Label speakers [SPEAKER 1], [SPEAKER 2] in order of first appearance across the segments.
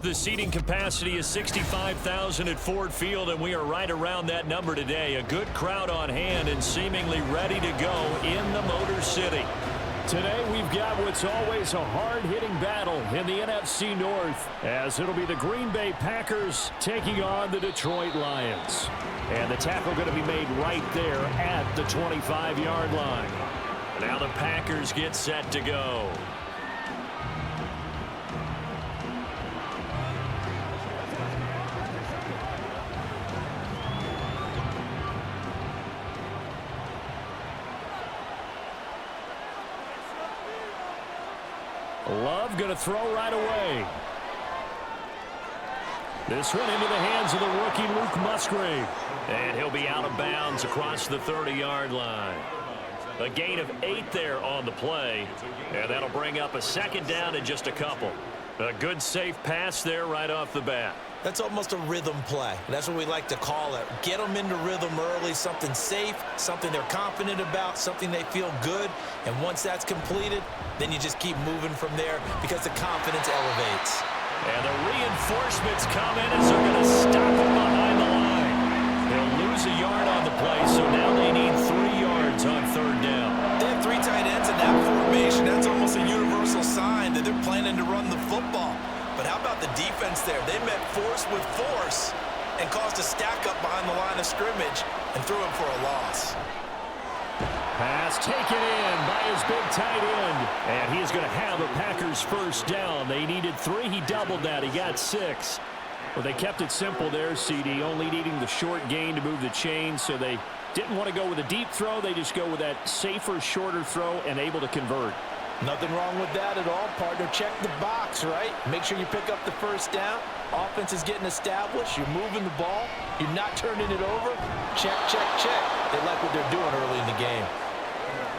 [SPEAKER 1] The seating capacity is 65,000 at Ford Field, and we are right around that number today. A good crowd on hand and seemingly ready to go in the Motor City.
[SPEAKER 2] Today we've got what's always a hard-hitting battle in the NFC North, as it'll be the Green Bay Packers taking on the Detroit Lions. And the tackle going to be made right there at the 25-yard line.
[SPEAKER 1] Now the Packers get set to go.
[SPEAKER 2] Love going to throw right away. This one into the hands of the rookie Luke Musgrave.
[SPEAKER 1] And he'll be out of bounds across the 30-yard line. A gain of 8 there on the play. And that'll bring up a second down in just a couple. A good safe pass there right off the bat.
[SPEAKER 3] That's almost a rhythm play. That's what we like to call it. Get them into rhythm early, something safe, something they're confident about, something they feel good. And once that's completed, then you just keep moving from there because the confidence elevates.
[SPEAKER 1] And the reinforcements come in as they're going to stop him behind the line. They'll lose a yard on the play, so now they need 3 yards on third down.
[SPEAKER 3] They have 3 tight ends in that formation. That's almost a universal sign that they're planning to run the football. But how about the defense there? They met force with force and caused a stack up behind the line of scrimmage and threw him for a loss.
[SPEAKER 2] Pass taken in by his big tight end. And he is going to have a Packers first down. They needed 3. He doubled that. He got 6. Well, they kept it simple there, CD, only needing the short gain to move the chain, so they didn't want to go with a deep throw. They just go with that safer, shorter throw and able to convert.
[SPEAKER 3] Nothing wrong with that at all, partner. Check the box, right? Make sure you pick up the first down. Offense is getting established. You're moving the ball. You're not turning it over. Check, check, check. They like what they're doing early in the game.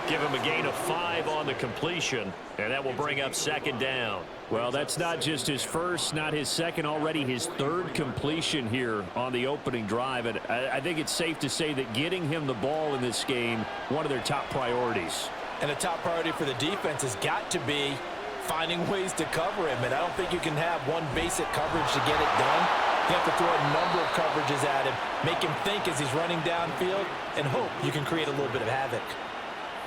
[SPEAKER 1] Give him a gain of 5 on the completion, and that will bring up second down.
[SPEAKER 2] Well, that's not just his first, not his second, already his 3rd completion here on the opening drive. And I think it's safe to say that getting him the ball in this game, one of their top priorities.
[SPEAKER 3] And a top priority for the defense has got to be finding ways to cover him. And I don't think you can have one basic coverage to get it done. You have to throw a number of coverages at him, make him think as he's running downfield, and hope you can create a little bit of havoc.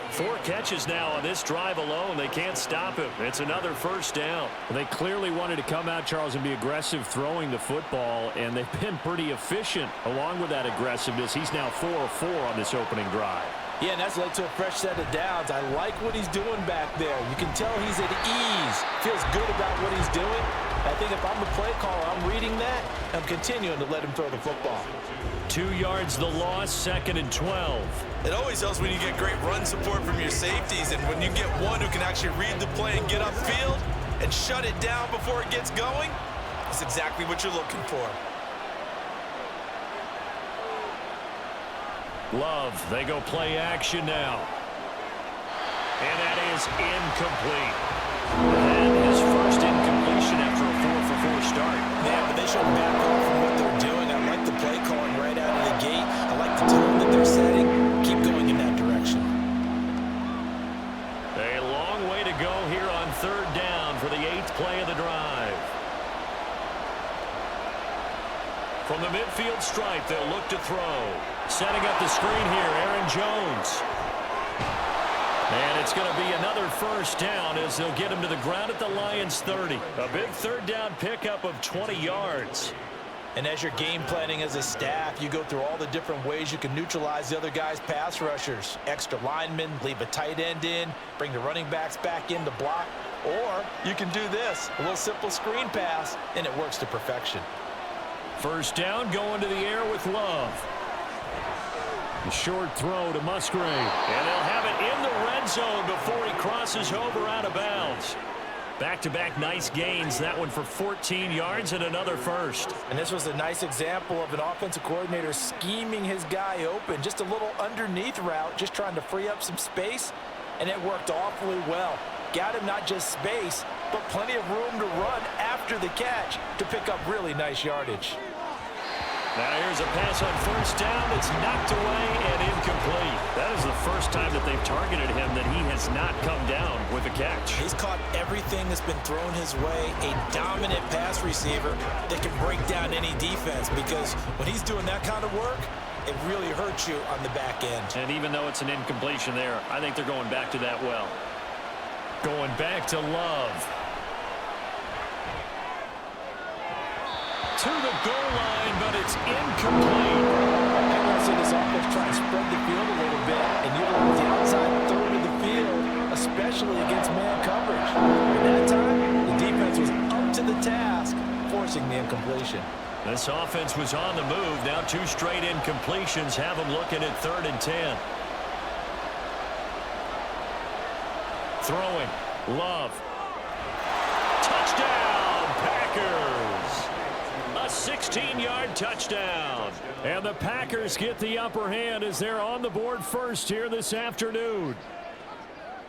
[SPEAKER 1] 4 catches now on this drive alone. They can't stop him. It's another first down.
[SPEAKER 2] Well, they clearly wanted to come out, Charles, and be aggressive throwing the football, and they've been pretty efficient along with that aggressiveness. He's now 4 of 4 on this opening drive.
[SPEAKER 3] Yeah, and that's led to a fresh set of downs. I like what he's doing back there. You can tell he's at ease. Feels good about what he's doing. I think if I'm the play caller, I'm reading that. I'm continuing to let him throw the football.
[SPEAKER 1] 2 yards the loss, 2nd and 12.
[SPEAKER 4] It always helps when you get great run support from your safeties, and when you get one who can actually read the play and get upfield and shut it down before it gets going, that's exactly what you're looking for.
[SPEAKER 1] Love, they go play action now. And that is incomplete. And his first incompletion after a 4-for-4 start.
[SPEAKER 3] Yeah, but they should back off from what they're doing. I like the play calling right out of the gate. I like the tone that they're setting. Keep going in that direction.
[SPEAKER 1] A long way to go here on third down for the 8th play of the drive. From the midfield stripe, they'll look to throw. Setting up the screen here, Aaron Jones. And it's going to be another first down as they'll get him to the ground at the Lions' 30. A big third down pickup of 20 yards.
[SPEAKER 3] And as you're game planning as a staff, you go through all the different ways you can neutralize the other guy's pass rushers. Extra linemen, leave a tight end in, bring the running backs back in to block. Or you can do this, a little simple screen pass, and it works to perfection.
[SPEAKER 1] First down going to the air with Love.
[SPEAKER 2] The short throw to Musgrave.
[SPEAKER 1] And they'll have it in the red zone before he crosses over out of bounds. Back-to-back nice gains. That one for 14 yards and another first.
[SPEAKER 3] And this was a nice example of an offensive coordinator scheming his guy open. Just a little underneath route, just trying to free up some space. And it worked awfully well. Got him not just space, but plenty of room to run after the catch to pick up really nice yardage.
[SPEAKER 1] Now here's a pass on first down that's knocked away and incomplete.
[SPEAKER 2] That is the first time that they've targeted him that he has not come down with a catch.
[SPEAKER 3] He's caught everything that's been thrown his way. A dominant pass receiver that can break down any defense, because when he's doing that kind of work, it really hurts you on the back end.
[SPEAKER 2] And even though it's an incompletion there, I think they're going back to that well.
[SPEAKER 1] Going back to Love. To the goal line, but it's incomplete.
[SPEAKER 3] I want to see this offense try to spread the field a little bit and utilize the outside third of the field, especially against man coverage. At that time, the defense was up to the task, forcing the incompletion.
[SPEAKER 1] This offense was on the move. Now 2 straight incompletions have them looking at 3rd and 10. Throwing. Love. Touchdown, Packers. A 16-yard touchdown.
[SPEAKER 2] And the Packers get the upper hand as they're on the board first here this afternoon.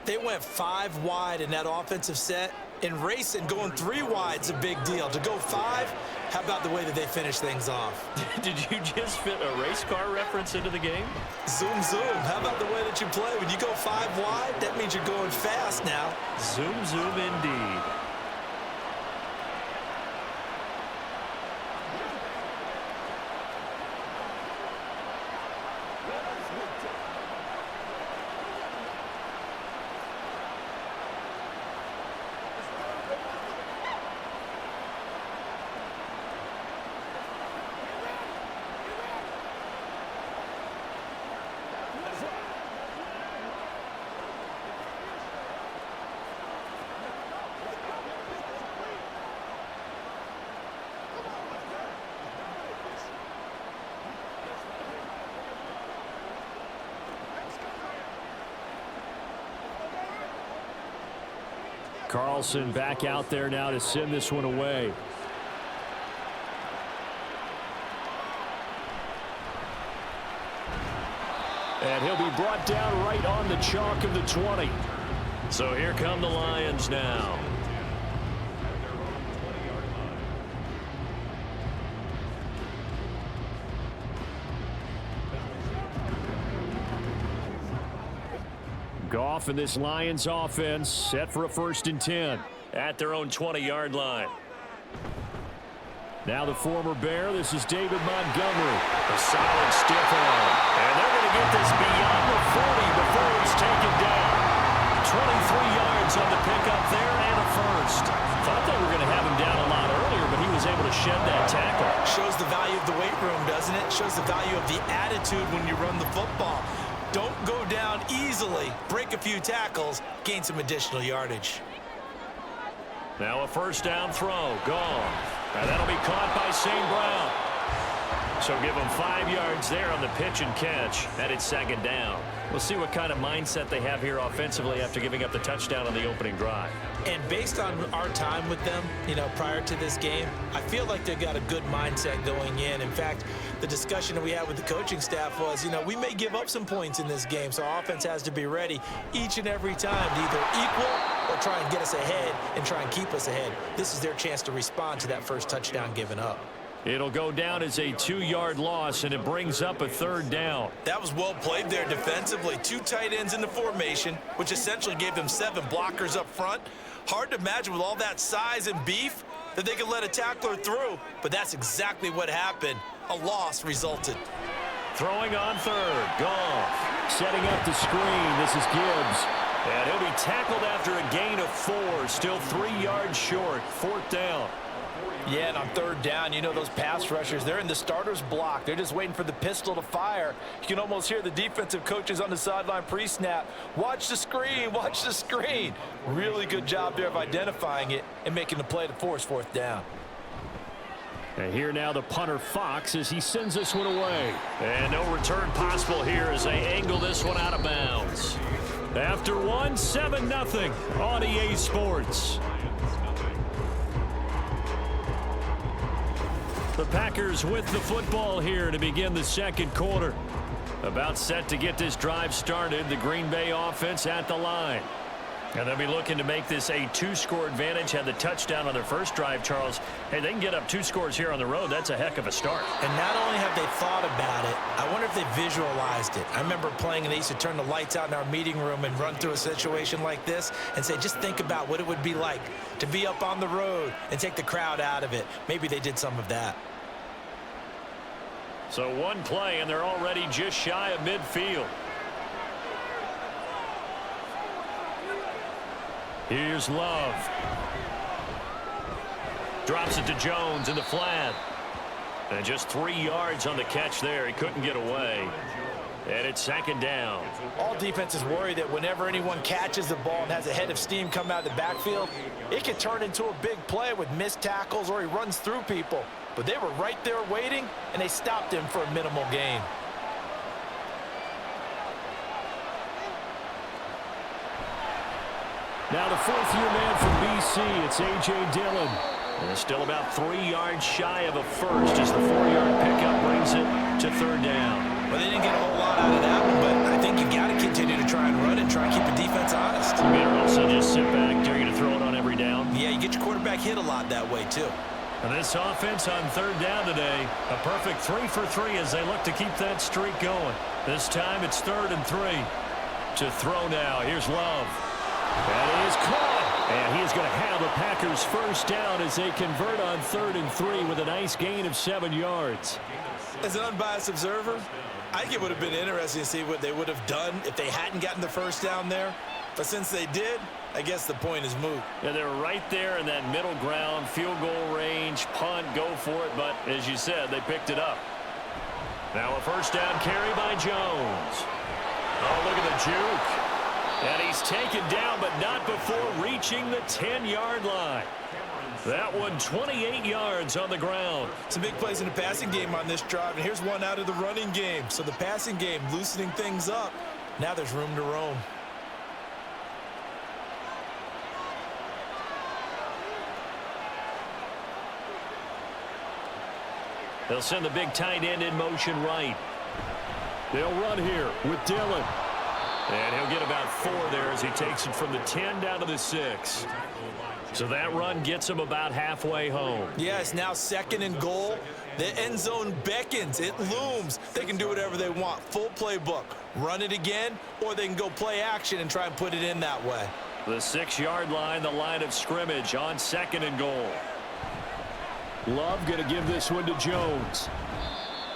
[SPEAKER 3] They went 5 wide in that offensive set. In racing, going 3 wide's a big deal. To go 5, how about the way that they finish things off?
[SPEAKER 1] Did you just fit a race car reference into the game?
[SPEAKER 3] Zoom, zoom. How about the way that you play? When you go 5 wide, that means you're going fast now.
[SPEAKER 1] Zoom, zoom indeed.
[SPEAKER 2] Carlson back out there now to send this one away. And he'll be brought down right on the chalk of the 20.
[SPEAKER 1] So here come the Lions now.
[SPEAKER 2] Goff and this Lions offense set for a 1st and 10.
[SPEAKER 1] At their own 20-yard line.
[SPEAKER 2] Now the former Bear, this is David Montgomery.
[SPEAKER 1] A solid stiff arm. And they're going to get this beyond the 40 before it's taken down. 23 yards on the pickup there and a first. Thought they were going to have him down a lot earlier, but he was able to shed that tackle.
[SPEAKER 3] Shows the value of the weight room, doesn't it? Shows the value of the attitude when you run the football. Don't go down easily. Break a few tackles, gain some additional yardage.
[SPEAKER 1] Now a 1st down throw. Gone. And that'll be caught by St. Brown. So give them 5 yards there on the pitch and catch. And it's 2nd down. We'll see what kind of mindset they have here offensively after giving up the touchdown on the opening drive.
[SPEAKER 3] And based on our time with them, prior to this game, I feel like they've got a good mindset going in. In fact, the discussion that we had with the coaching staff was, we may give up some points in this game, so our offense has to be ready each and every time to either equal or try and get us ahead and try and keep us ahead. This is their chance to respond to that first touchdown given up.
[SPEAKER 1] It'll go down as a 2-yard loss, and it brings up a 3rd down.
[SPEAKER 3] That was well played there defensively. 2 tight ends in the formation, which essentially gave them 7 blockers up front. Hard to imagine with all that size and beef that they could let a tackler through, but that's exactly what happened. A loss resulted.
[SPEAKER 1] Throwing on 3rd. Goff.
[SPEAKER 2] Setting up the screen. This is Gibbs.
[SPEAKER 1] And he'll be tackled after a gain of 4. Still 3 yards short. 4th down.
[SPEAKER 3] Yeah, and on 3rd down, those pass rushers, they're in the starter's block. They're just waiting for the pistol to fire. You can almost hear the defensive coaches on the sideline pre-snap. Watch the screen, watch the screen. Really good job there of identifying it and making the play to force 4th down.
[SPEAKER 2] And here now the punter Fox as he sends this one away.
[SPEAKER 1] And no return possible here as they angle this one out of bounds.
[SPEAKER 2] After 7-0 on EA Sports.
[SPEAKER 1] The Packers with the football here to begin the 2nd quarter. About set to get this drive started. The Green Bay offense at the line.
[SPEAKER 2] And they'll be looking to make this a 2-score advantage. Had the touchdown on their first drive, Charles. Hey, they can get up 2 scores here on the road. That's a heck of a start.
[SPEAKER 3] And not only have they thought about it, I wonder if they visualized it. I remember playing and they used to turn the lights out in our meeting room and run through a situation like this and say, just think about what it would be like to be up on the road and take the crowd out of it. Maybe they did some of that.
[SPEAKER 2] So one play, and they're already just shy of midfield. Here's Love. Drops it to Jones in the flat. And just 3 yards on the catch there. He couldn't get away. And it's 2nd down.
[SPEAKER 3] All defenses worry that whenever anyone catches the ball and has a head of steam come out of the backfield, it can turn into a big play with missed tackles or he runs through people. But they were right there waiting, and they stopped him for a minimal gain.
[SPEAKER 2] Now the 4th-year man from BC, it's A.J. Dillon. And still about 3 yards shy of a first as the 4-yard pickup brings it to 3rd down.
[SPEAKER 3] Well, they didn't get a whole lot out of that one, but I think you got to continue to try and run and try and keep the defense honest.
[SPEAKER 2] You better also just sit back. They're going to throw it on every down.
[SPEAKER 3] Yeah, you get your quarterback hit a lot that way, too.
[SPEAKER 2] And this offense on 3rd down today, a perfect 3 for 3 as they look to keep that streak going. This time it's 3rd and 3. To throw now, here's Love. That is caught. And he is going to have a Packers first down as they convert on 3rd and 3 with a nice gain of 7 yards.
[SPEAKER 3] As an unbiased observer, I think it would have been interesting to see what they would have done if they hadn't gotten the first down there. But since they did, I guess the point is moot.
[SPEAKER 2] Yeah, they're right there in that middle ground, field goal range, punt, go for it. But as you said, they picked it up. Now a first down carry by Jones. Oh, look at the juke. And he's taken down, but not before reaching the 10-yard line. That one 28 yards on the ground.
[SPEAKER 3] Some big plays in the passing game on this drive, and here's one out of the running game. So the passing game loosening things up. Now there's room to roam.
[SPEAKER 2] They'll send the big tight end in motion right. They'll run here with Dillon. And he'll get about 4 there as he takes it from the 10 down to the 6. So that run gets him about halfway home.
[SPEAKER 3] Yeah, it's now 2nd and goal. The end zone beckons. It looms. They can do whatever they want. Full playbook. Run it again, or they can go play action and try and put it in that way.
[SPEAKER 2] The 6-yard line, the line of scrimmage on 2nd and goal. Love going to give this one to Jones.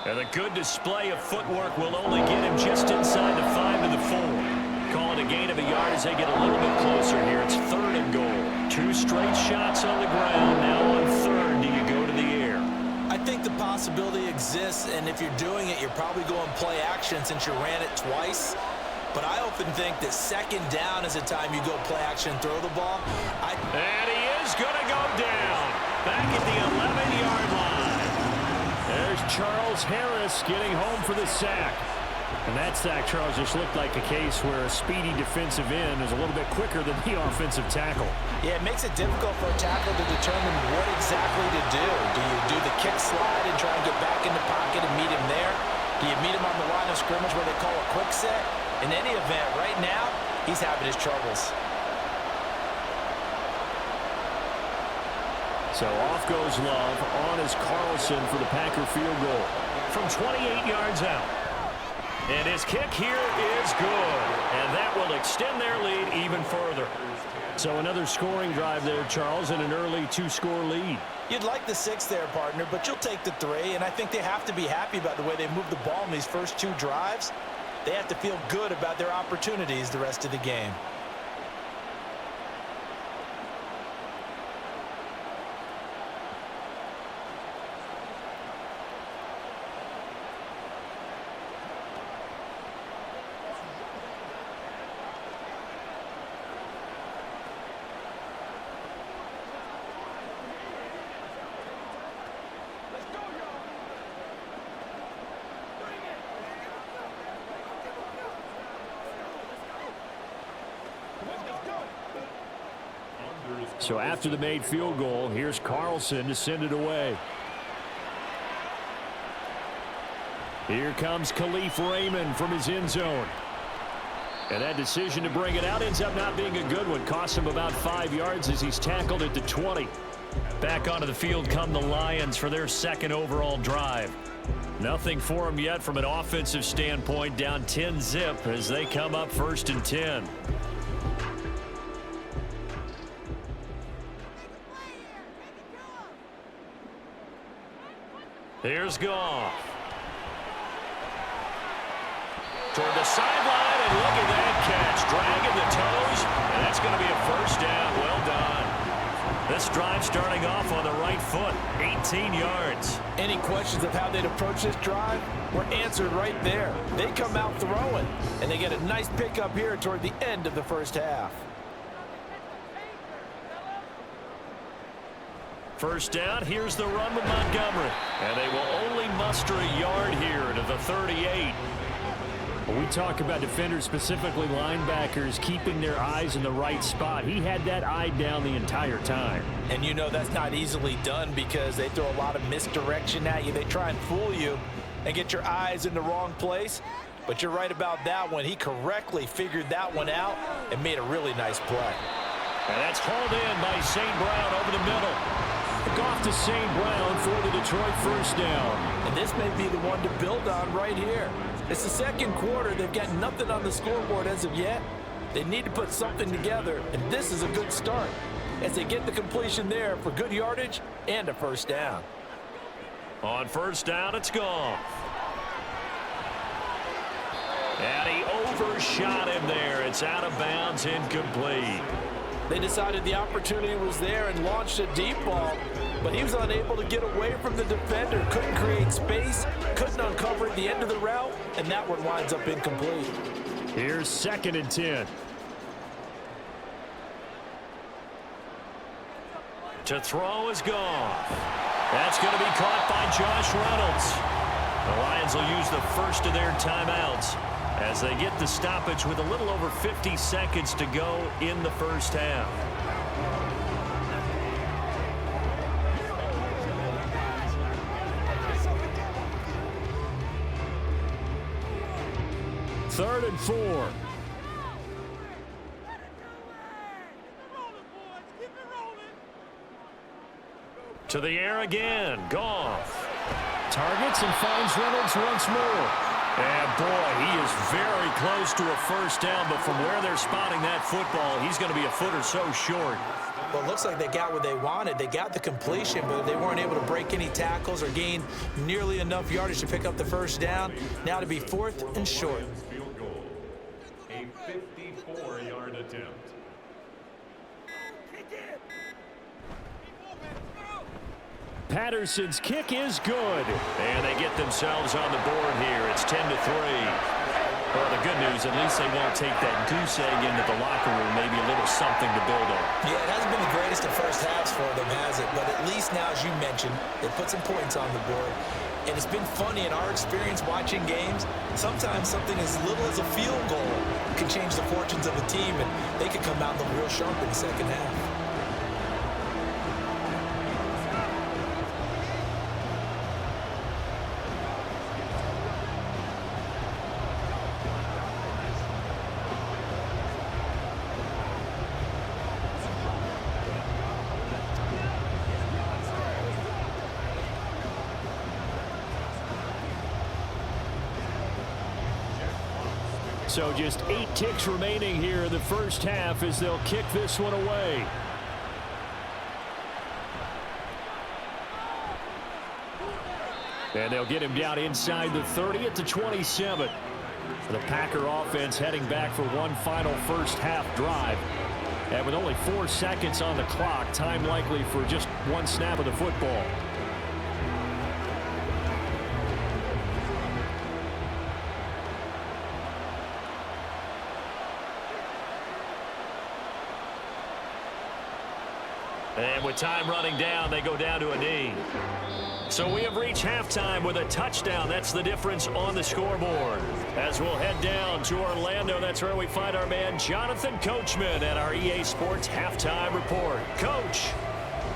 [SPEAKER 2] And a good display of footwork will only get him just inside the 5 to the 4. Calling a gain of a yard as they get a little bit closer here. It's 3rd and goal. 2 straight shots on the ground. Now on 3rd, do you go to the air?
[SPEAKER 3] I think the possibility exists, and if you're doing it, you're probably going play action since you ran it twice. But I often think that 2nd down is the time you go play action and throw the ball.
[SPEAKER 2] And he is going to go down. Back at the 11-yard line. There's Charles Harris getting home for the sack. And that sack, Charles, just looked like a case where a speedy defensive end is a little bit quicker than the offensive tackle.
[SPEAKER 3] Yeah, it makes it difficult for a tackle to determine what exactly to do. Do you do the kick slide and try and get back in the pocket and meet him there? Do you meet him on the line of scrimmage where they call a quick set? In any event, right now, he's having his troubles.
[SPEAKER 2] So off goes Love. On is Carlson for the Packer field goal from 28 yards out. And his kick here is good. And that will extend their lead even further. So another scoring drive there, Charles, and an early 2-score lead.
[SPEAKER 3] You'd like the 6 there, partner, but you'll take the 3. And I think they have to be happy about the way they moved the ball in these first 2 drives. They have to feel good about their opportunities the rest of the game.
[SPEAKER 2] So after the made field goal, here's Carlson to send it away. Here comes Khalif Raymond from his end zone. And that decision to bring it out ends up not being a good one. Cost him about 5 yards as he's tackled at the 20.
[SPEAKER 1] Back onto the field come the Lions for their second overall drive.
[SPEAKER 2] Nothing for them yet from an offensive standpoint. Down 10-zip as they come up 1st and 10.
[SPEAKER 1] Here's Goff. Toward the sideline, and look at that catch. Dragging the toes, and that's going to be a first down. Well done. This drive starting off on the right foot, 18 yards.
[SPEAKER 3] Any questions of how they'd approach this drive were answered right there. They come out throwing, and they get a nice pickup here toward the end of the first half.
[SPEAKER 2] First down, here's the run with Montgomery. And they will only muster a yard here to the 38. When we talk about defenders, specifically linebackers, keeping their eyes in the right spot, he had that eye down the entire time.
[SPEAKER 3] And you know that's not easily done because they throw a lot of misdirection at you. They try and fool you and get your eyes in the wrong place. But you're right about that one. He correctly figured that one out and made a really nice play.
[SPEAKER 2] And that's hauled in by St. Brown over the middle. Off to St. Brown for the Detroit first down.
[SPEAKER 3] And this may be the one to build on right here. It's the second quarter. They've got nothing on the scoreboard as of yet. They need to put something together, and this is a good start as they get the completion there for good yardage and a first down.
[SPEAKER 1] On first down, it's Goff. And he overshot him there. It's out of bounds, incomplete.
[SPEAKER 3] They decided the opportunity was there and launched a deep ball, but he was unable to get away from the defender. Couldn't create space, couldn't uncover at the end of the route, and that one winds up incomplete.
[SPEAKER 2] Here's 2nd and 10.
[SPEAKER 1] To throw is Goff. That's going to be caught by Josh Reynolds. The Lions will use the first of their timeouts as they get the stoppage with a little over 50 seconds to go in the first half.
[SPEAKER 2] Third and 4.
[SPEAKER 1] To the air again, Goff.
[SPEAKER 2] Targets and finds Reynolds once more.
[SPEAKER 1] And boy, he is very close to a first down, but from where they're spotting that football, he's going to be a foot or so short.
[SPEAKER 3] Well, it looks like they got what they wanted. They got the completion, but they weren't able to break any tackles or gain nearly enough yardage to pick up the first down. Now to be 4th and short.
[SPEAKER 2] A 54-yard attempt. Patterson's kick is good.
[SPEAKER 1] And they get themselves on the board here. It's 10-3. Well, the good news, at least they won't take that goose egg into the locker room. Maybe a little something to build on.
[SPEAKER 3] Yeah, it hasn't been the greatest of first halves for them, has it? But at least now, as you mentioned, they put some points on the board. And it's been funny in our experience watching games. Sometimes something as little as a field goal can change the fortunes of a team, and they could come out and look real sharp in the second half.
[SPEAKER 2] So just 8 ticks remaining here in the first half as they'll kick this one away. And they'll get him down inside the 30 at the 27. The Packer offense heading back for one final first half drive. And with only 4 seconds on the clock, time likely for just one snap of the football.
[SPEAKER 1] And with time running down, they go down to a knee. So we have reached halftime with a touchdown. That's the difference on the scoreboard. As we'll head down to Orlando, that's where we find our man Jonathan Coachman at our EA Sports Halftime Report. Coach,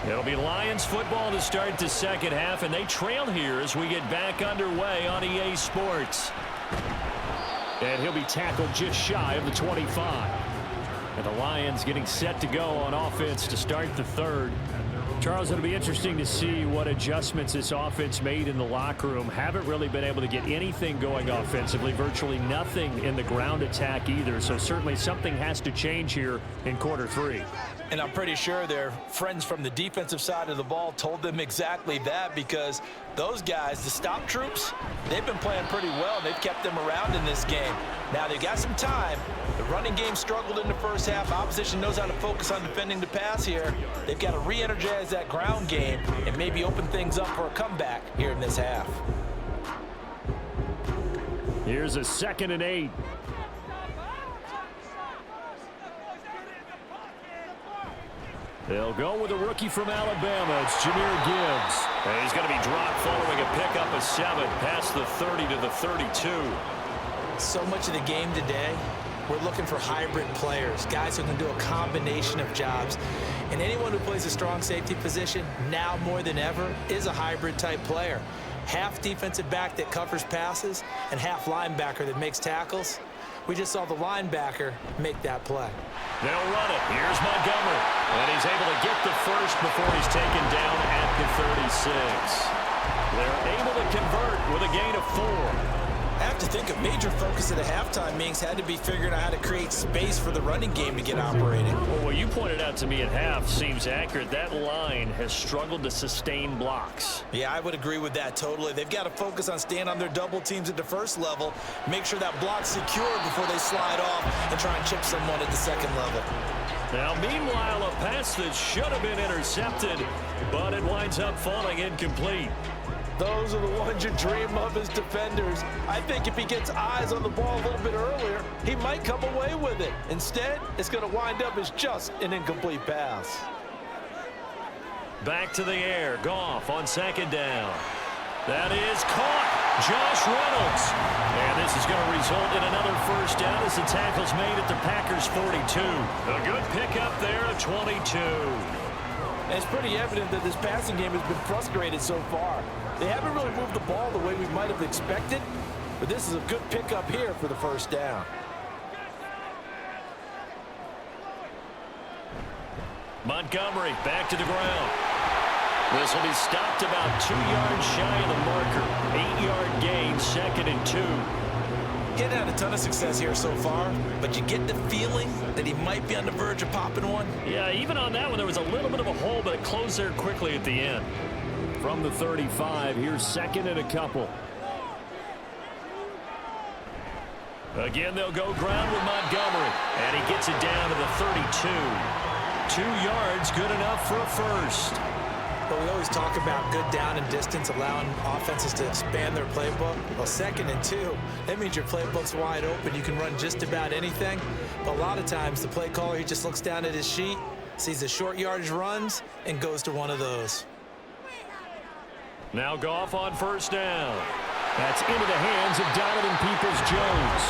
[SPEAKER 1] it'll be Lions football to start the second half, and they trail here as we get back underway on EA Sports.
[SPEAKER 2] And he'll be tackled just shy of the 25. And the Lions getting set to go on offense to start the third. Charles, it'll be interesting to see what adjustments this offense made in the locker room. Haven't really been able to get anything going offensively, virtually nothing in the ground attack either. So certainly something has to change here in quarter three.
[SPEAKER 3] And I'm pretty sure their friends from the defensive side of the ball told them exactly that, because those guys, the stop troops, they've been playing pretty well. They've kept them around in this game. Now they've got some time. The running game struggled in the first half. Opposition knows how to focus on defending the pass here. They've got to re-energize that ground game and maybe open things up for a comeback here in this half.
[SPEAKER 2] Here's a 2nd and 8. They'll go with a rookie from Alabama. It's Jahmyr Gibbs.
[SPEAKER 1] And he's going to be dropped following a pickup of 7 past the 30 to the 32.
[SPEAKER 3] So much of the game today, we're looking for hybrid players, guys who can do a combination of jobs. And anyone who plays a strong safety position, now more than ever, is a hybrid type player. Half defensive back that covers passes and half linebacker that makes tackles. We just saw the linebacker make that play.
[SPEAKER 1] They'll run it. Here's Montgomery. And he's able to get the first before he's taken down at the 36. They're able to convert with a gain of 4.
[SPEAKER 3] I have to think a major focus at the halftime meetings had to be figuring out how to create space for the running game to get operating.
[SPEAKER 2] Well, what you pointed out to me at half seems accurate. That line has struggled to sustain blocks.
[SPEAKER 3] Yeah, I would agree with that totally. They've got to focus on staying on their double teams at the first level, make sure that block's secure before they slide off and try and chip someone at the second level.
[SPEAKER 1] Now, meanwhile, a pass that should have been intercepted, but it winds up falling incomplete.
[SPEAKER 3] Those are the ones you dream of as defenders. I think if he gets eyes on the ball a little bit earlier, he might come away with it. Instead, it's going to wind up as just an incomplete pass.
[SPEAKER 1] Back to the air. Goff on 2nd down. That is caught. Josh Reynolds. And this is going to result in another first down as the tackle's made at the Packers' 42. A good pickup there at 22.
[SPEAKER 3] And it's pretty evident that this passing game has been frustrated so far. They haven't really moved the ball the way we might have expected, but this is a good pickup here for the first down.
[SPEAKER 1] Montgomery back to the ground. This will be stopped about 2 yards shy of the marker. 8-yard gain, 2nd and 2.
[SPEAKER 3] He hadn't had a ton of success here so far, but you get the feeling that he might be on the verge of popping one.
[SPEAKER 2] Yeah, even on that one, there was a little bit of a hole, but it closed there quickly at the end. From the 35, here's 2nd and a couple.
[SPEAKER 1] Again, they'll go ground with Montgomery, and he gets it down to the 32. 2 yards, good enough for a first.
[SPEAKER 3] But we always talk about good down and distance, allowing offenses to expand their playbook. Well, 2nd and 2, that means your playbook's wide open. You can run just about anything. But a lot of times, the play caller, he just looks down at his sheet, sees the short yardage runs, and goes to one of those.
[SPEAKER 1] Now Goff on 1st down.
[SPEAKER 2] That's into the hands of Donovan Peoples-Jones.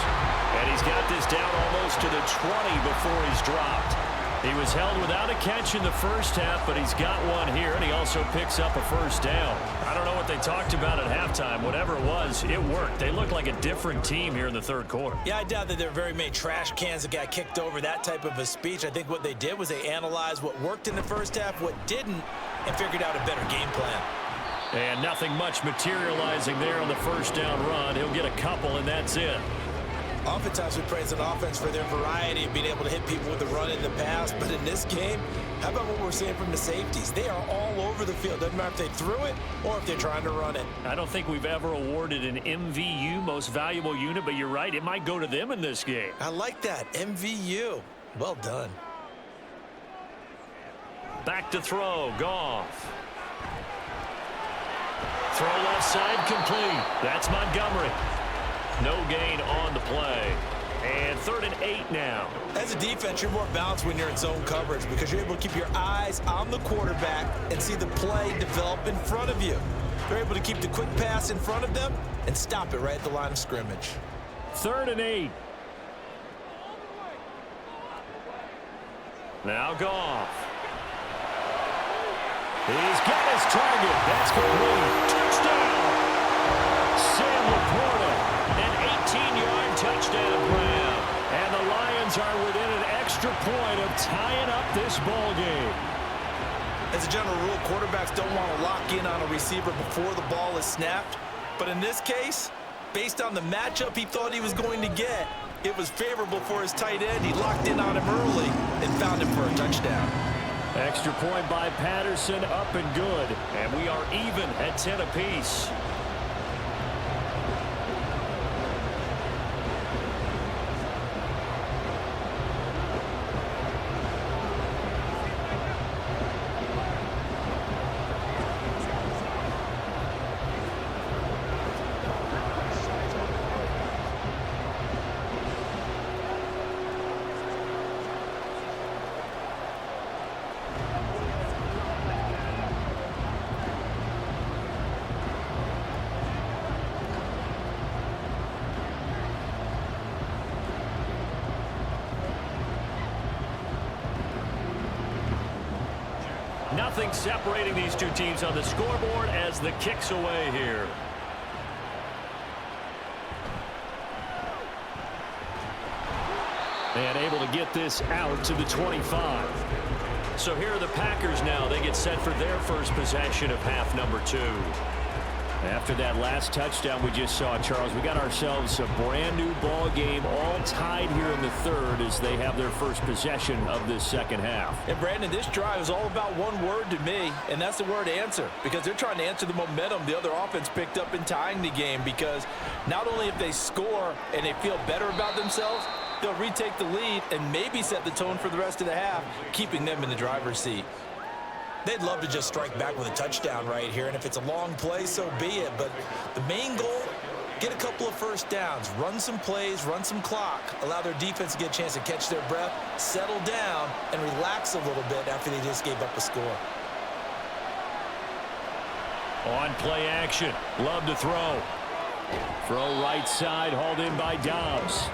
[SPEAKER 1] And he's got this down almost to the 20 before he's dropped. He was held without a catch in the first half, but he's got one here, and he also picks up a first down. I don't know what they talked about at halftime. Whatever it was, it worked. They looked like a different team here in the third quarter.
[SPEAKER 3] Yeah, I doubt that there were very many trash cans that got kicked over, that type of a speech. I think what they did was they analyzed what worked in the first half, what didn't, and figured out a better game plan.
[SPEAKER 1] And nothing much materializing there on the first down run. He'll get a couple, and that's it.
[SPEAKER 3] Oftentimes we praise an offense for their variety of being able to hit people with the run in the pass, but in this game, how about what we're seeing from the safeties? They are all over the field. Doesn't matter if they threw it or if they're trying to run it.
[SPEAKER 2] I don't think we've ever awarded an MVU, most valuable unit, but you're right, it might go to them in this game.
[SPEAKER 3] I like that, MVU. Well done.
[SPEAKER 1] Back to throw, Goff. Throw left side complete. That's Montgomery. No gain on the play. And 3rd and 8 now.
[SPEAKER 3] As a defense, you're more balanced when you're in zone coverage because you're able to keep your eyes on the quarterback and see the play develop in front of you. They're able to keep the quick pass in front of them and stop it right at the line of scrimmage.
[SPEAKER 2] 3rd and 8.
[SPEAKER 1] Now Goff.
[SPEAKER 2] He's got his target. That's complete.
[SPEAKER 1] Touchdown! Sam Laporta, an 18-yard touchdown
[SPEAKER 2] are within an extra point of tying up this ball game.
[SPEAKER 3] As a general rule, quarterbacks don't want to lock in on a receiver before the ball is snapped. But in this case, based on the matchup he thought he was going to get, it was favorable for his tight end. He locked in on him early and found him for a touchdown.
[SPEAKER 2] Extra point by Patterson, up and good. And we are even at 10 apiece. Nothing separating these two teams on the scoreboard as the kick's away here. And able to get this out to the 25. So here are the Packers now. They get set for their first possession of half number 2. After that last touchdown we just saw, Charles, we got ourselves a brand new ball game, all tied here in the third as they have their first possession of this second half.
[SPEAKER 3] And Brandon, this drive is all about one word to me, and that's the word answer, because they're trying to answer the momentum the other offense picked up in tying the game, because not only if they score and they feel better about themselves, they'll retake the lead and maybe set the tone for the rest of the half, keeping them in the driver's seat. They'd love to just strike back with a touchdown right here, and if it's a long play, so be it. But the main goal, get a couple of first downs, run some plays, run some clock, allow their defense to get a chance to catch their breath, settle down, and relax a little bit after they just gave up a score.
[SPEAKER 2] On play action, Love to throw. Throw right side, hauled in by Dobbs.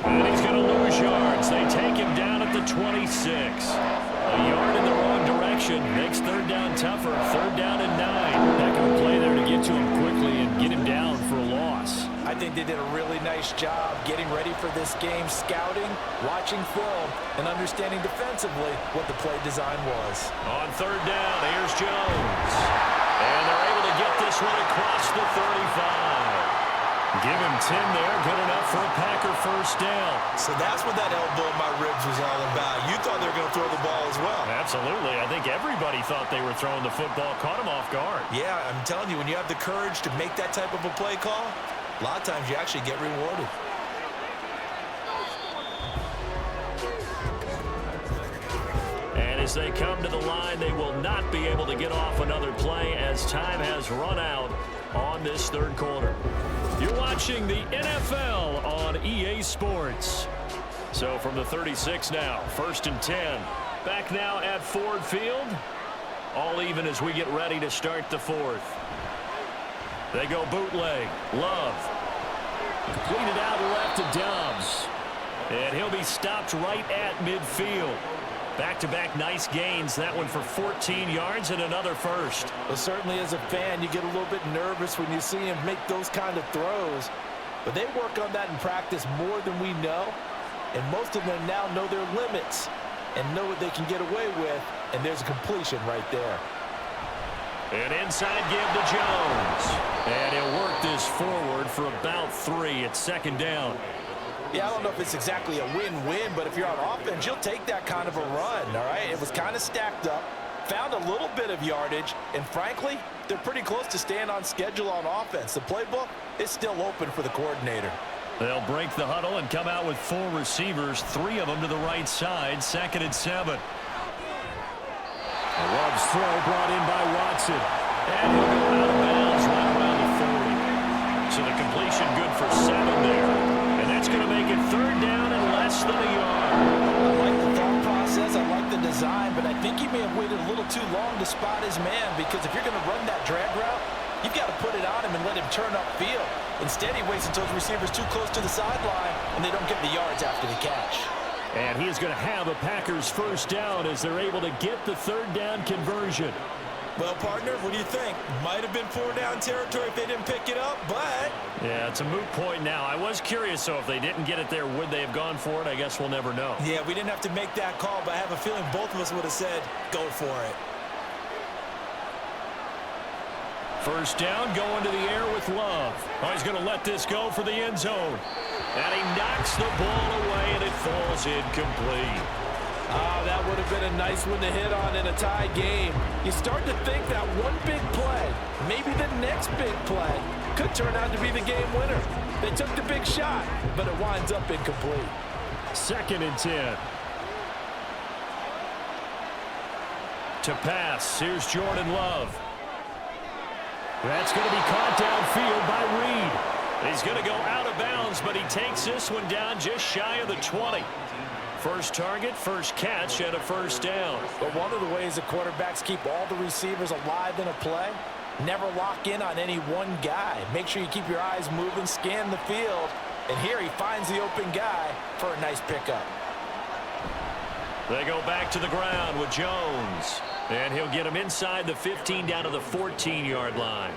[SPEAKER 2] And he's going to lose yards. They take him down at the 26. A yard in the wrong direction makes third down tougher. Third down and 9. Heck of a play there to get to him quickly and get him down for a loss.
[SPEAKER 3] I think they did a really nice job getting ready for this game, scouting, watching film, and understanding defensively what the play design was.
[SPEAKER 2] On third down, here's Jones. And they're able to get this one across the 35. Give him 10 there, good enough for a Packer first down.
[SPEAKER 3] So that's what that elbow in my ribs was all about. You thought they were going to throw the ball as well.
[SPEAKER 2] Absolutely. I think everybody thought they were throwing the football, caught him off guard.
[SPEAKER 3] Yeah, I'm telling you, when you have the courage to make that type of a play call, a lot of times you actually get rewarded.
[SPEAKER 2] And as they come to the line, they will not be able to get off another play as time has run out on this third quarter. You're watching the NFL on EA Sports. So from the 36 now, 1st and 10. Back now at Ford Field. All even as we get ready to start the fourth. They go bootleg. Love. Completed out left to Dobbs. And he'll be stopped right at midfield. Back-to-back nice gains. That one for 14 yards and another first.
[SPEAKER 3] Well, certainly as a fan, you get a little bit nervous when you see him make those kind of throws. But they work on that in practice more than we know. And most of them now know their limits and know what they can get away with. And there's a completion right there.
[SPEAKER 2] An inside give to Jones. And he'll work this forward for about 3 at second down.
[SPEAKER 3] Yeah, I don't know if it's exactly a win-win, but if you're on offense, you'll take that kind of a run, all right? It was kind of stacked up, found a little bit of yardage, and frankly, they're pretty close to staying on schedule on offense. The playbook is still open for the coordinator.
[SPEAKER 2] They'll break the huddle and come out with 4 receivers, 3 of them to the right side, 2nd and 7. Love's throw brought in by Watson. And he'll go out of bounds right around the 40. So the completion good for 7 there. That's going to make it third down and less than a yard.
[SPEAKER 3] I like the thought process. I like the design, but I think he may have waited a little too long to spot his man, because if you're going to run that drag route, you've got to put it on him and let him turn upfield. Instead, he waits until his receiver's too close to the sideline, and they don't get the yards after the catch.
[SPEAKER 2] And he is going to have a Packers first down as they're able to get the third down conversion.
[SPEAKER 3] Well, partner, what do you think? Might have been 4-down territory if they didn't pick it up, but...
[SPEAKER 2] Yeah, it's a moot point now. I was curious, so if they didn't get it there, would they have gone for it? I guess we'll never know.
[SPEAKER 3] Yeah, we didn't have to make that call, but I have a feeling both of us would have said, go for it.
[SPEAKER 2] First down, going to the air with Love. Oh, he's going to let this go for the end zone. And he knocks the ball away, and it falls incomplete.
[SPEAKER 3] Oh, that would have been a nice one to hit on in a tie game. You start to think that one big play, maybe the next big play, could turn out to be the game winner. They took the big shot, but it winds up incomplete.
[SPEAKER 2] 2nd and 10. To pass, here's Jordan Love. That's going to be caught downfield by Reed. He's going to go out of bounds, but he takes this one down just shy of the 20. First target, first catch, and a first down.
[SPEAKER 3] But one of the ways the quarterbacks keep all the receivers alive in a play, never lock in on any one guy. Make sure you keep your eyes moving, scan the field, and here he finds the open guy for a nice pickup.
[SPEAKER 2] They go back to the ground with Jones. And he'll get him inside the 15 down to the 14-yard line.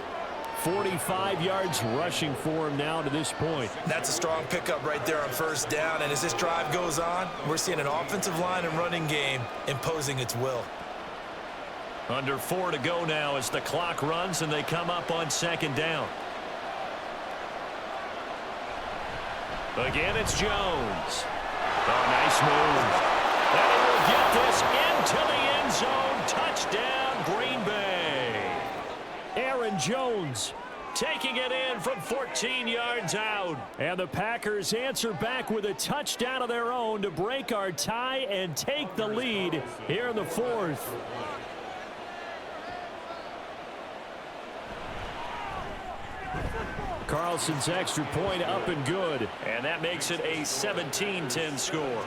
[SPEAKER 2] 45 yards rushing for him now to this point.
[SPEAKER 3] That's a strong pickup right there on first down. And as this drive goes on, we're seeing an offensive line and running game imposing its will.
[SPEAKER 2] Under 4 to go now as the clock runs and they come up on 2nd down. Again, it's Jones. Oh, nice move. And he will get this into the end zone. Touchdown, Green Bay. Aaron Jones taking it in from 14 yards out. And the Packers answer back with a touchdown of their own to break our tie and take the lead here in the 4th. Carlson's extra point up and good. And that makes it a 17-10 score.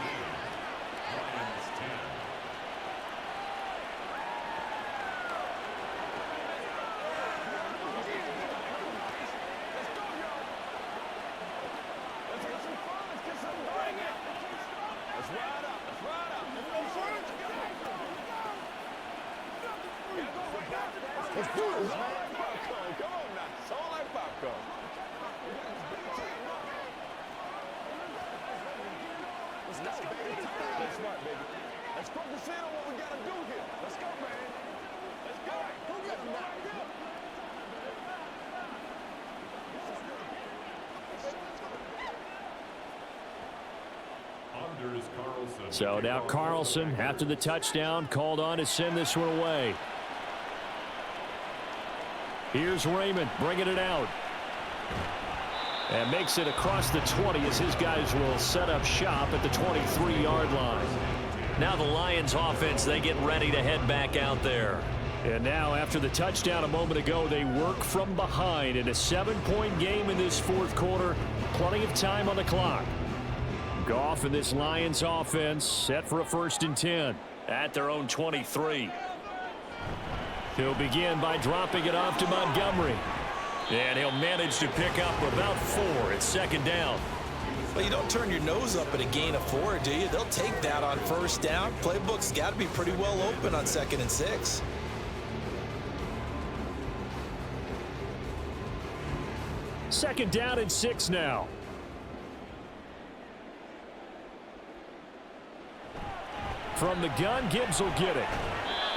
[SPEAKER 2] So now Carlson, after the touchdown, called on to send this one away. Here's Raymond bringing it out. And makes it across the 20 as his guys will set up shop at the 23-yard line. Now the Lions offense, they get ready to head back out there. And now after the touchdown a moment ago, they work from behind in a 7-point game in this 4th quarter. Plenty of time on the clock. Goff and this Lions offense set for a 1st and 10 at their own 23. He'll begin by dropping it off to Montgomery. And he'll manage to pick up about 4 at 2nd down.
[SPEAKER 3] Well, you don't turn your nose up at a gain of 4, do you? They'll take that on first down. Playbook's got to be pretty well open on 2nd and 6.
[SPEAKER 2] Second down and 6 now. From the gun, Gibbs will get it.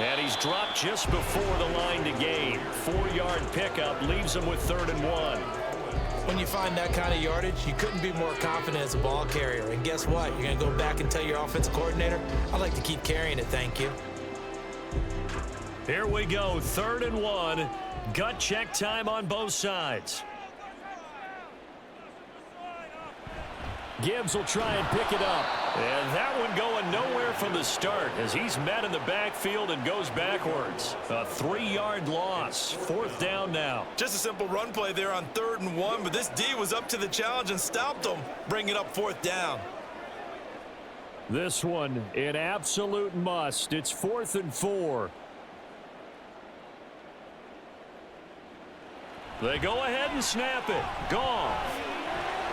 [SPEAKER 2] And he's dropped just before the line to gain. 4-yard pickup leaves him with 3rd and 1.
[SPEAKER 3] When you find that kind of yardage, you couldn't be more confident as a ball carrier. And guess what? You're going to go back and tell your offensive coordinator, I'd like to keep carrying it, thank you.
[SPEAKER 2] Here we go, 3rd and 1. Gut check time on both sides. Gibbs will try and pick it up. And that one going nowhere from the start as he's met in the backfield and goes backwards. A 3-yard loss. 4th down now.
[SPEAKER 4] Just a simple run play there on 3rd and 1, but this D was up to the challenge and stopped them, bringing up 4th down.
[SPEAKER 2] This one an absolute must. It's 4th and 4. They go ahead and snap it. Goff.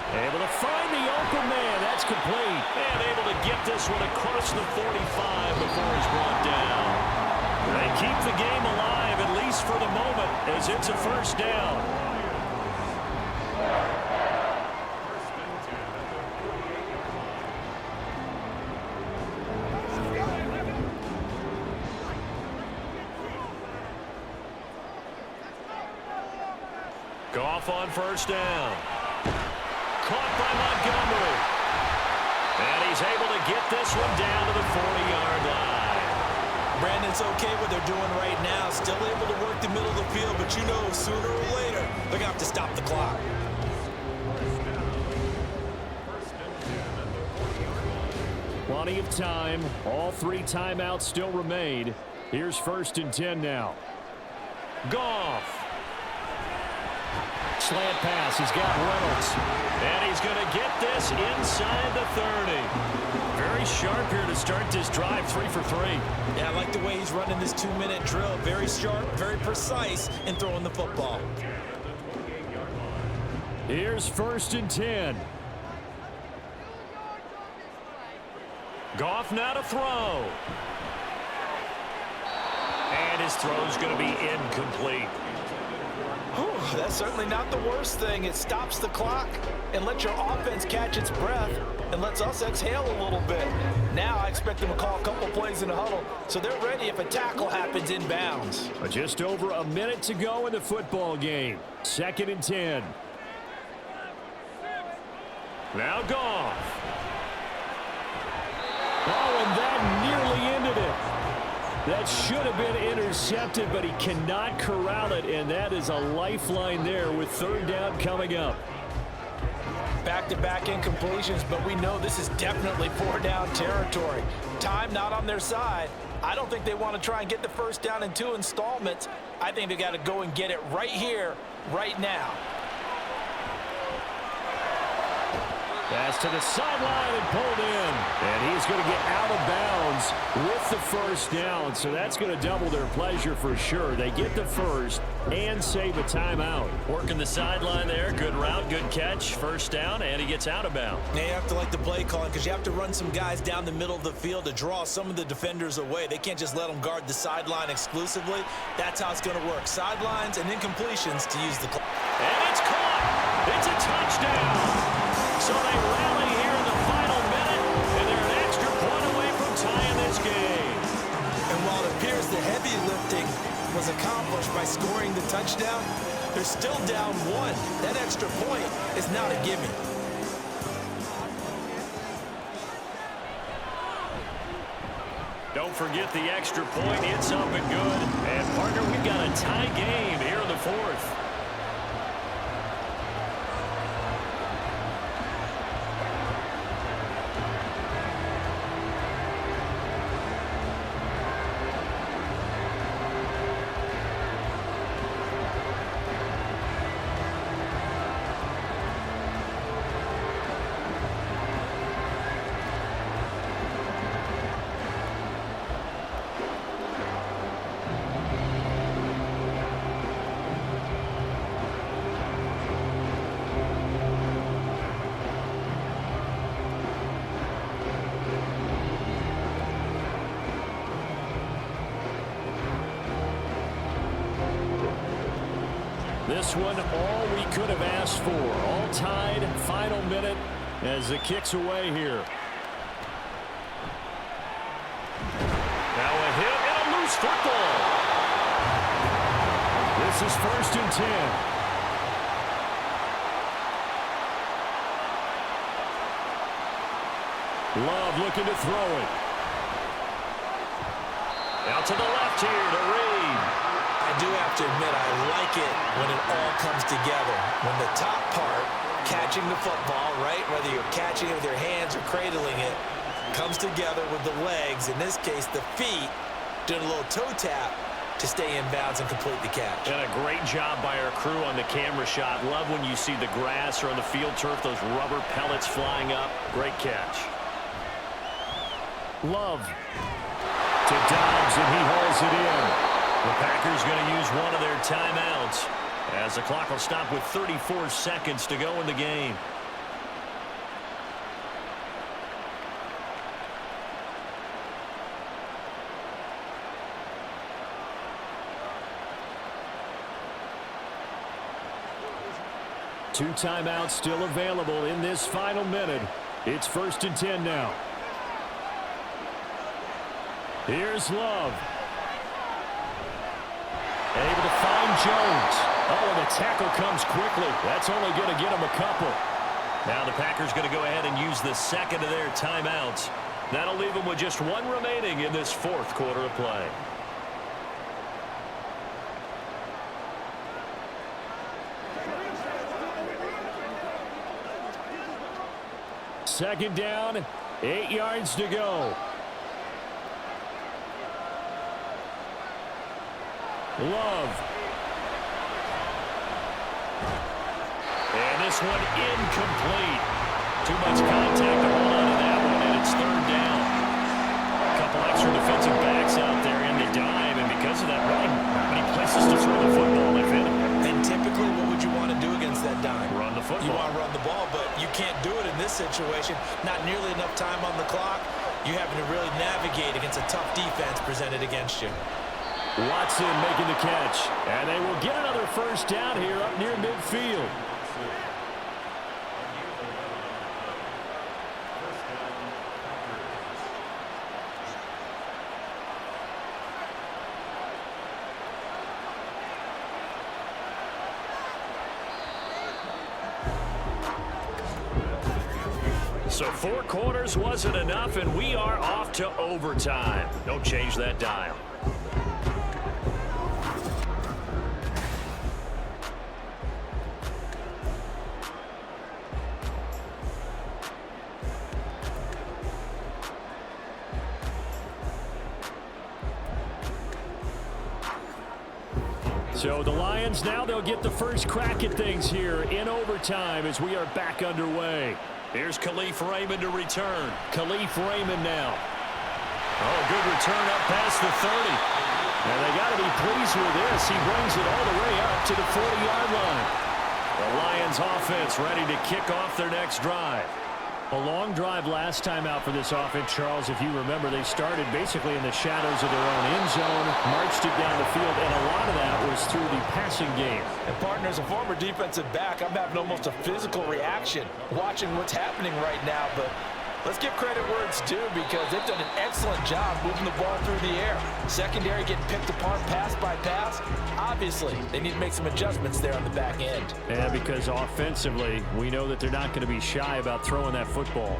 [SPEAKER 2] Able to find the open man. That's complete. And able to get this one across the 45 before he's brought down. They keep the game alive, at least for the moment, as it's a first down. Goff on first down. Caught by Montgomery. And he's able to get this one down to the 40-yard line.
[SPEAKER 3] Brandon, it's okay what they're doing right now. Still able to work the middle of the field, but you know sooner or later they're going to have to stop the clock.
[SPEAKER 2] Plenty of time. All 3 timeouts still remain. Here's 1st and 10 now. Goff. Slant pass. He's got Reynolds. And he's going to get this inside the 30. Very sharp here to start this drive. 3 for 3.
[SPEAKER 3] Yeah, I like the way he's running this 2-minute drill. Very sharp, very precise in throwing the football.
[SPEAKER 2] Here's 1st and 10. Goff now to throw. And his throw's going to be incomplete.
[SPEAKER 3] Whew, that's certainly not the worst thing. It stops the clock and lets your offense catch its breath and lets us exhale a little bit. Now I expect them to call a couple plays in the huddle so they're ready if a tackle happens inbounds.
[SPEAKER 2] Just over a minute to go in the football game. 2nd and 10. Now Goff. Oh, and that nearly ended it. That should have been intercepted, but he cannot corral it, and that is a lifeline there with 3rd down coming up.
[SPEAKER 3] Back-to-back incompletions, but we know this is definitely 4-down territory. Time not on their side. I don't think they want to try and get the 1st down in 2 installments. I think they got to go and get it right here, right now.
[SPEAKER 2] Pass to the sideline and pulled in. And he's going to get out of bounds with the 1st down. So that's going to double their pleasure for sure. They get the 1st and save a timeout.
[SPEAKER 1] Working the sideline there. Good route, good catch. 1st down, and he gets out of bounds.
[SPEAKER 3] Now you have to like the play calling because you have to run some guys down the middle of the field to draw some of the defenders away. They can't just let them guard the sideline exclusively. That's how it's going to work. Sidelines and incompletions to use the clock.
[SPEAKER 2] And it's caught. It's a touchdown. So they rally here in the final minute, and they're an extra point away from tying this game.
[SPEAKER 3] And while it appears the heavy lifting was accomplished by scoring the touchdown, they're still down 1. That extra point is not a gimme.
[SPEAKER 1] Don't forget the extra point. It's up and good. And, partner, we've got a tie game here in the 4th.
[SPEAKER 2] This one, all we could have asked for. All tied, final minute as the kick's away here. Now a hit and a loose football. This is 1st and 10. Love looking to throw it. Out to the left here to Reed.
[SPEAKER 3] I do have to admit, I like it when it all comes together. When the top part, catching the football, right, whether you're catching it with your hands or cradling it, comes together with the legs, in this case the feet, doing a little toe tap to stay in bounds and complete the catch.
[SPEAKER 1] And a great job by our crew on the camera shot. Love when you see the grass or on the field turf, those rubber pellets flying up. Great catch.
[SPEAKER 2] Love to Dobbs, and he hauls it in. The Packers going to use one of their timeouts as the clock will stop with 34 seconds to go in the game. 2 timeouts still available in this final minute. It's 1st and 10 now. Here's Love. Able to find Jones. Oh, and the tackle comes quickly. That's only going to get him a couple.
[SPEAKER 1] Now the Packers going to go ahead and use the second of their timeouts. That'll leave them with just 1 remaining in this 4th quarter of play.
[SPEAKER 2] Second down, 8 yards to go. Love.
[SPEAKER 1] And this one incomplete. Too much contact to hold on to that one, and it's 3rd down. A couple extra defensive backs out there in the dime, and because of that, really not many places to throw the football, if any.
[SPEAKER 3] And typically, what would you want to do against that dime?
[SPEAKER 1] Run the football.
[SPEAKER 3] You want to run the ball, but you can't do it in this situation. Not nearly enough time on the clock. You're having to really navigate against a tough defense presented against you.
[SPEAKER 2] Watson making the catch. And they will get another first down here up near midfield.
[SPEAKER 1] So 4 quarters wasn't enough, and we are off to overtime. Don't change that dial.
[SPEAKER 2] So the Lions now, they'll get the first crack at things here in overtime as we are back underway.
[SPEAKER 1] Here's Khalif Raymond to return.
[SPEAKER 2] Khalif Raymond now.
[SPEAKER 1] Oh, good return up past the 30.
[SPEAKER 2] And they got to be pleased with this. He brings it all the way up to the 40-yard line.
[SPEAKER 1] The Lions offense ready to kick off their next drive.
[SPEAKER 2] A long drive last time out for this offense, Charles. If you remember, they started basically in the shadows of their own end zone, marched it down the field, and a lot of that was through the passing game.
[SPEAKER 3] And partner, as a former defensive back, I'm having almost a physical reaction watching what's happening right now. But let's give credit where it's due because they've done an excellent job moving the ball through the air. Secondary getting picked apart pass by pass. Obviously, they need to make some adjustments there on the back end.
[SPEAKER 2] Yeah, because offensively, we know that they're not going to be shy about throwing that football.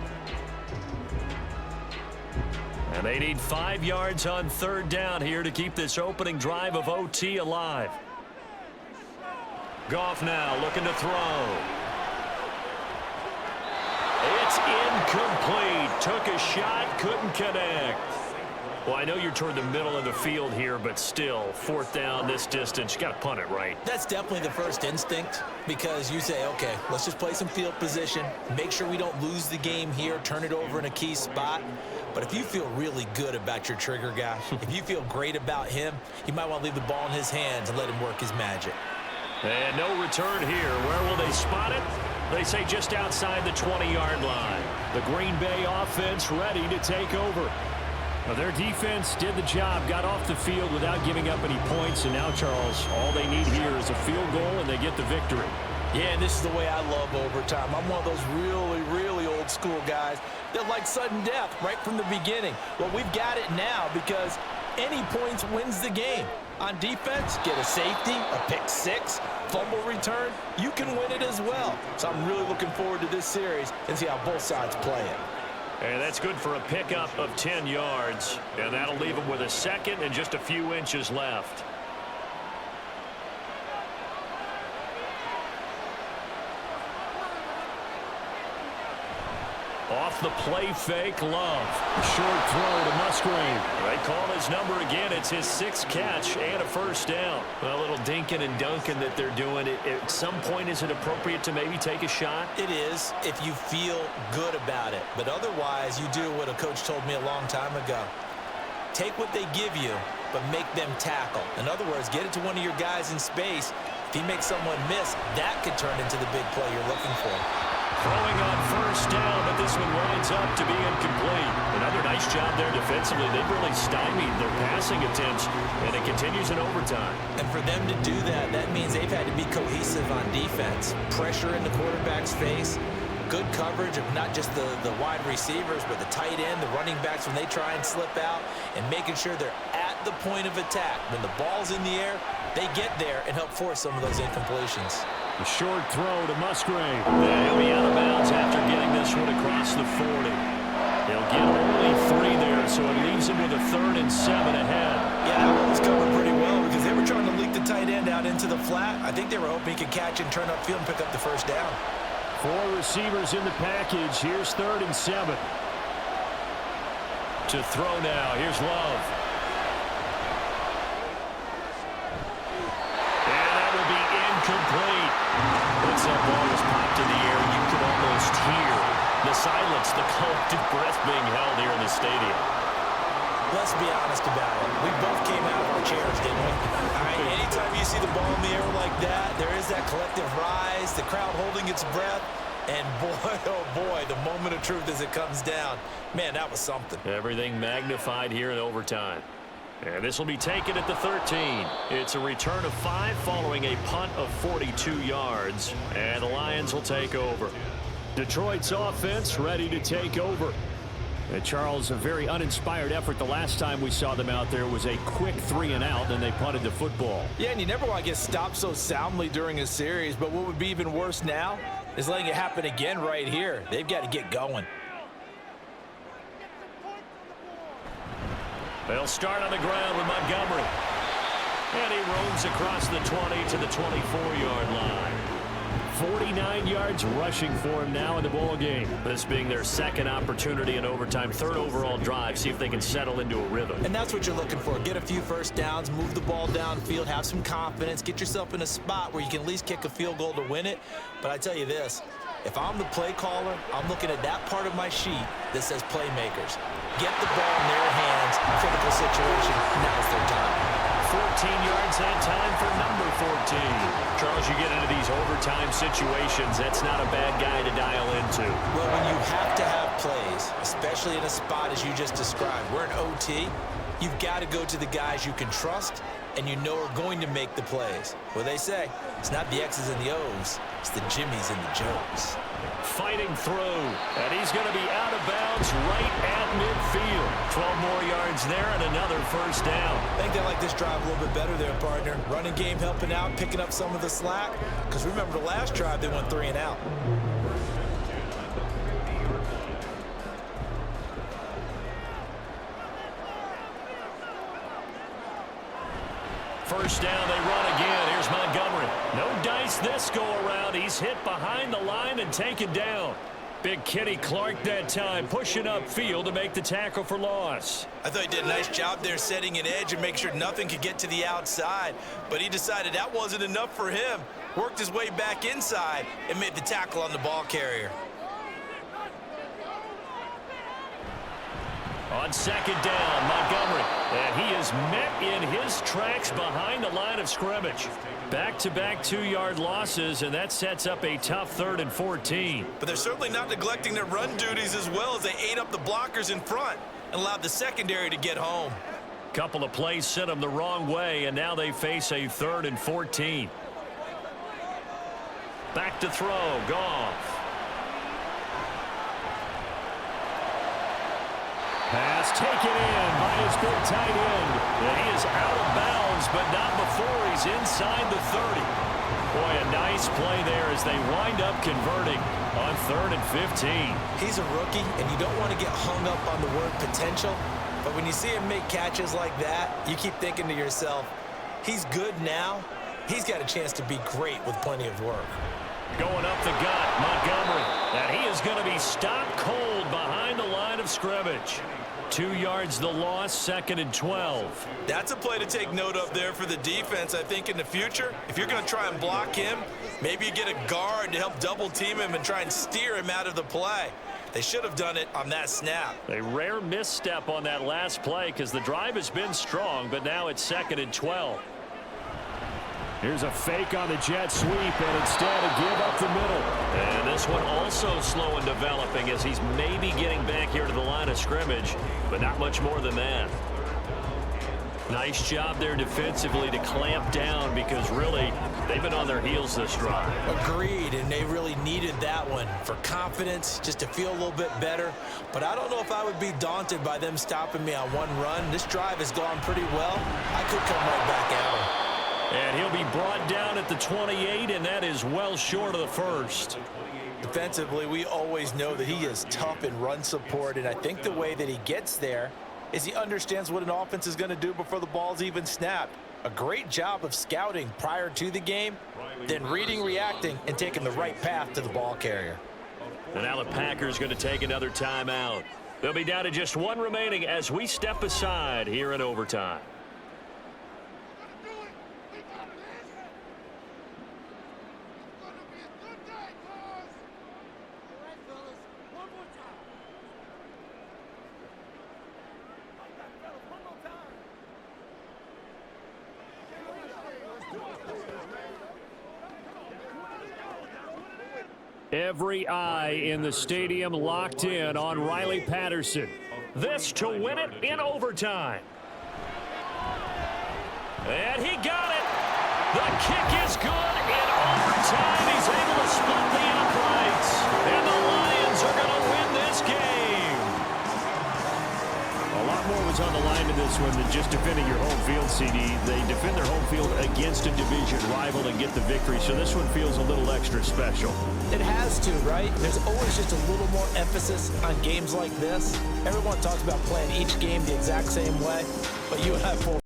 [SPEAKER 1] And they need 5 yards on 3rd down here to keep this opening drive of OT alive. Goff now looking to throw. It's incomplete. Took a shot, couldn't connect. Well, I know you're toward the middle of the field here, but still, 4th down, this distance, you got to punt it right.
[SPEAKER 3] That's definitely the first instinct because you say, okay, let's just play some field position, make sure we don't lose the game here, turn it over in a key spot. But if you feel really good about your trigger guy, if you feel great about him, you might want to leave the ball in his hands and let him work his magic.
[SPEAKER 1] And no return here. Where will they spot it? They say just outside the 20-yard line.
[SPEAKER 2] The Green Bay offense ready to take over. Well, their defense did the job, got off the field without giving up any points, and now, Charles, all they need here is a field goal, and they get the victory.
[SPEAKER 3] Yeah, and this is the way I love overtime. I'm one of those really, really old school guys that like sudden death right from the beginning. Well, we've got it now because any points wins the game. On defense, get a safety, a pick six, fumble return, you can win it as well. So I'm really looking forward to this series and see how both sides play it.
[SPEAKER 1] And that's good for a pickup of 10 yards. And that'll leave them with a second and just a few inches left. Off the play fake, Love.
[SPEAKER 2] Short throw to Musgrave.
[SPEAKER 1] They call his number again. It's his 6th catch and a first down. A little dinking and dunking that they're doing. At some point, is it appropriate to maybe take a shot?
[SPEAKER 3] It is if you feel good about it. But otherwise, you do what a coach told me a long time ago. Take what they give you, but make them tackle. In other words, get it to one of your guys in space. If he makes someone miss, that could turn into the big play you're looking for.
[SPEAKER 1] Throwing on first down, but this one winds up to be incomplete. Another nice job there defensively. They've really stymied their passing attempts, and it continues in overtime.
[SPEAKER 3] And for them to do that, that means they've had to be cohesive on defense. Pressure in the quarterback's face. Good coverage of not just the wide receivers, but the tight end, the running backs when they try and slip out, and making sure they're at the point of attack. When the ball's in the air, they get there and help force some of those incompletions.
[SPEAKER 2] A short throw to Musgrave.
[SPEAKER 1] He'll be out of bounds after getting this one across the 40. He'll get only 3 there, so it leaves him with a 3rd and 7 ahead.
[SPEAKER 3] Yeah, that one was covered pretty well because they were trying to leak the tight end out into the flat. I think they were hoping he could catch and turn upfield and pick up the first down.
[SPEAKER 2] 4 receivers in the package. Here's 3rd and 7.
[SPEAKER 1] To throw now. Here's Love. And that will be incomplete. Once that ball was popped in the air, you could almost hear the silence, the collective breath being held here in the stadium.
[SPEAKER 3] Let's be honest about it. We both came out of our chairs, didn't we? All right, anytime you see the ball in the air like that, there is that collective rise, the crowd holding its breath, and boy, oh boy, the moment of truth as it comes down. Man, that was something.
[SPEAKER 1] Everything magnified here in overtime. And this will be taken at the 13. It's a return of 5 following a punt of 42 yards. And the Lions will take over.
[SPEAKER 2] Detroit's offense ready to take over. And Charles, a very uninspired effort. The last time we saw them out there was a quick 3 and out, then they punted the football.
[SPEAKER 3] Yeah, and you never want to get stopped so soundly during a series, but what would be even worse now is letting it happen again right here. They've got to get going.
[SPEAKER 1] They'll start on the ground with Montgomery. And he roams across the 20 to the 24-yard line.
[SPEAKER 2] 49 yards rushing for him now in the ball game.
[SPEAKER 1] This being their second opportunity in overtime, 3rd overall drive, see if they can settle into a rhythm.
[SPEAKER 3] And that's what you're looking for. Get a few first downs, move the ball downfield, have some confidence, get yourself in a spot where you can at least kick a field goal to win it. But I tell you this, if I'm the play caller, I'm looking at that part of my sheet that says playmakers. Get the ball in their hands, critical situation, now's their time.
[SPEAKER 1] 14 yards that time for number 14. Charles, you get into these overtime situations, that's not a bad guy to dial into.
[SPEAKER 3] Well, when you have to have plays, especially in a spot as you just described, we're in OT, you've got to go to the guys you can trust and you know are going to make the plays. Well, they say, it's not the X's and the O's, it's the Jimmies and the Joes.
[SPEAKER 1] Fighting through, and he's going to be out of bounds right at midfield. 12 more yards there and another first down.
[SPEAKER 3] I think they like this drive a little bit better there, partner. Running game helping out, picking up some of the slack. Because remember the last drive, they went 3 and out.
[SPEAKER 1] First down, they run again. Here's Montgomery. No dice this go-around. He's hit behind the line and taken down. Big Kenny Clark that time, pushing upfield to make the tackle for loss.
[SPEAKER 4] I thought he did a nice job there setting an edge and make sure nothing could get to the outside. But he decided that wasn't enough for him. Worked his way back inside and made the tackle on the ball carrier.
[SPEAKER 1] On second down, Montgomery. And he is met in his tracks behind the line of scrimmage. Back-to-back 2-yard losses, and that sets up a tough 3rd and 14.
[SPEAKER 4] But they're certainly not neglecting their run duties as well as they ate up the blockers in front and allowed the secondary to get home.
[SPEAKER 1] Couple of plays sent them the wrong way, and now they face a 3rd and 14. Back to throw, Goff.
[SPEAKER 2] Pass taken in by his big tight end.
[SPEAKER 1] And he is out of bounds, but not before he's inside the 30. Boy, a nice play there as they wind up converting on 3rd and 15.
[SPEAKER 3] He's a rookie, and you don't want to get hung up on the word potential. But when you see him make catches like that, you keep thinking to yourself, he's good now. He's got a chance to be great with plenty of work.
[SPEAKER 1] Going up the gut, Montgomery. And he is going to be stopped cold behind the line of scrimmage. 2 yards the loss, 2nd and 12.
[SPEAKER 4] That's a play to take note of there for the defense, I think, in the future. If you're going to try and block him, maybe you get a guard to help double team him and try and steer him out of the play. They should have done it on that snap.
[SPEAKER 1] A rare misstep on that last play because the drive has been strong, but now it's 2nd and 12.
[SPEAKER 2] Here's a fake on the jet sweep, and instead a give up the middle.
[SPEAKER 1] And this one also slow and developing as he's maybe getting back here to the line of scrimmage, but not much more than that. Nice job there defensively to clamp down because really they've been on their heels this drive.
[SPEAKER 3] Agreed, and they really needed that one for confidence, just to feel a little bit better. But I don't know if I would be daunted by them stopping me on one run. This drive has gone pretty well. I could come right back at them.
[SPEAKER 1] And he'll be brought down at the 28, and that is well short of the first.
[SPEAKER 3] Defensively, we always know that he is tough in run support, and I think the way that he gets there is he understands what an offense is going to do before the ball's even snapped. A great job of scouting prior to the game, then reading, reacting, and taking the right path to the ball carrier.
[SPEAKER 1] And now the Packers going to take another timeout. They'll be down to just one remaining as we step aside here in overtime.
[SPEAKER 2] Every eye in the stadium locked in on Riley Patterson.
[SPEAKER 1] This to win it in overtime. And he got it. The kick is good in overtime. He's able to split the uprights. And the Lions are going to win this game.
[SPEAKER 2] A lot more was on the line in this one than just defending your home field, CD. They defend their home field against a division rival and get the victory, so this one feels a little extra special.
[SPEAKER 3] It has to, right? There's always just a little more emphasis on games like this. Everyone talks about playing each game the exact same way, but you and I both